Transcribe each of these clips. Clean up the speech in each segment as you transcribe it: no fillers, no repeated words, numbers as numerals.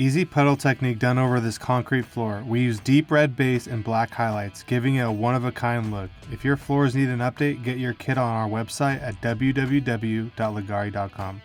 Easy puddle technique done over this concrete floor. We use deep red base and black highlights, giving it a one-of-a-kind look. If your floors need an update, get your kit on our website at www.leggari.com.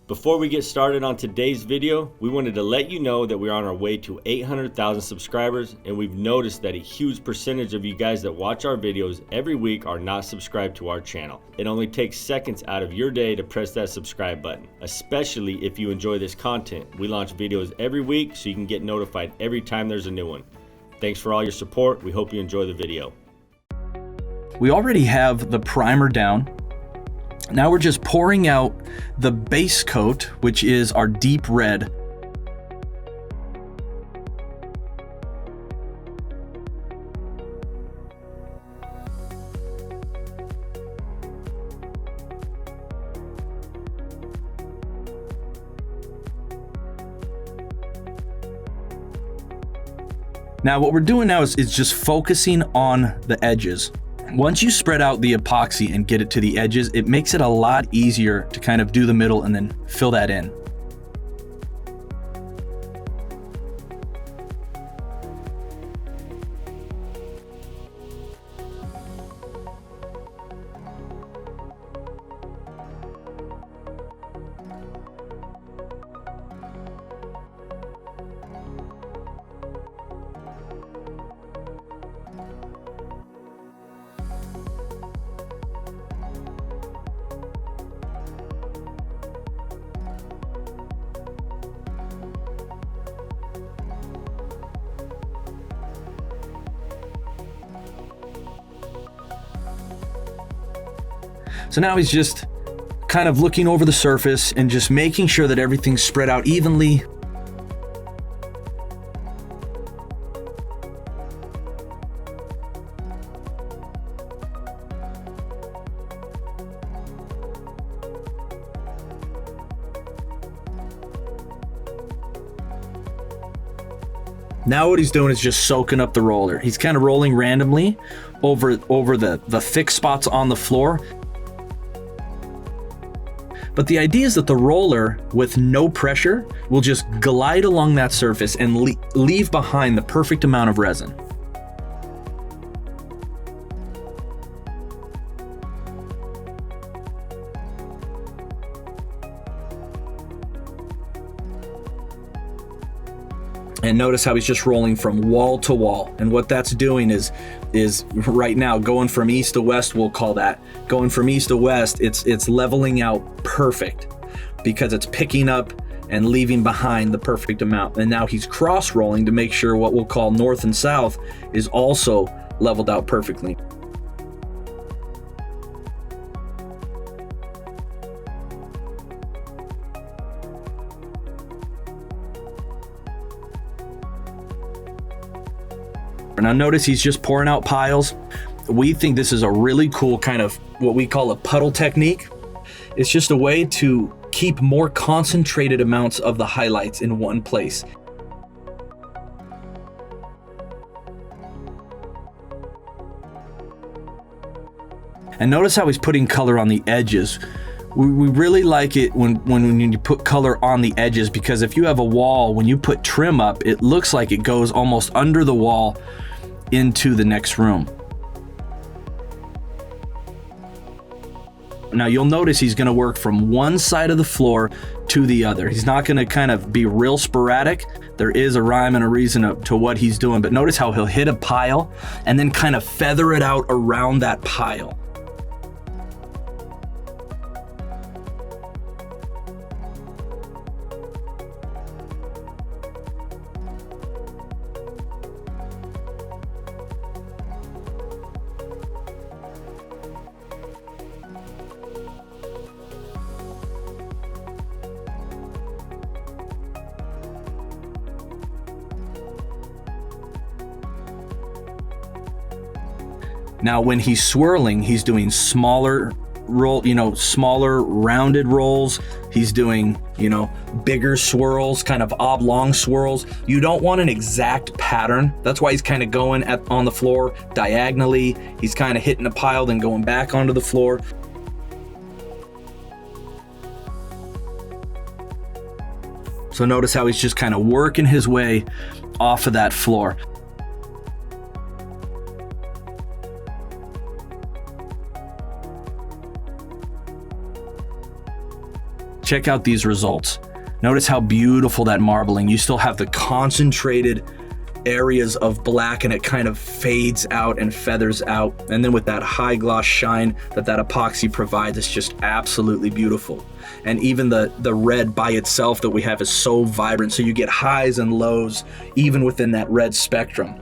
Before we get started on today's video, we wanted to let you know that we're on our way to 800,000 subscribers, and we've noticed that a huge percentage of you guys that watch our videos every week are not subscribed to our channel. It only takes seconds out of your day to press that subscribe button, especially if you enjoy this content. We launch videos every week so you can get notified every time there's a new one. Thanks for all your support. We hope you enjoy the video. We already have the primer down. Now we're just pouring out the base coat, which is our deep red. Now what we're doing now is just focusing on the edges. Once you spread out the epoxy and get it to the edges, it makes it a lot easier to kind of do the middle and then fill that in. So now he's just kind of looking over the surface and just making sure that everything's spread out evenly. Now what he's doing is just soaking up the roller. He's kind of rolling randomly over the thick spots on the floor. But the idea is that the roller, with no pressure, will just glide along that surface and leave behind the perfect amount of resin. And notice how he's just rolling from wall to wall. And what that's doing is right now going from east to west, we'll call that. Going from east to west, it's leveling out perfect because it's picking up and leaving behind the perfect amount. And now he's cross rolling to make sure what we'll call north and south is also leveled out perfectly. Now notice he's just pouring out piles. We think this is a really cool kind of what we call a puddle technique. It's just a way to keep more concentrated amounts of the highlights in one place. And notice how he's putting color on the edges. We really like it when you put color on the edges, because if you have a wall, when you put trim up, it looks like it goes almost under the wall into the next room. Now you'll notice he's going to work from one side of the floor to the other. He's not going to kind of be real sporadic. There is a rhyme and a reason to what he's doing, but notice how he'll hit a pile and then kind of feather it out around that pile. Now, when he's swirling, he's doing smaller rounded rolls. He's doing you know, bigger swirls, kind of oblong swirls. You don't want an exact pattern. That's why he's kind of going on the floor diagonally. He's kind of hitting a pile, then going back onto the floor. So notice how he's just kind of working his way off of that floor. Check out these results. Notice how beautiful that marbling. You still have the concentrated areas of black, and it kind of fades out and feathers out. And then with that high gloss shine that epoxy provides, it's just absolutely beautiful. And even the red by itself that we have is so vibrant. So you get highs and lows even within that red spectrum.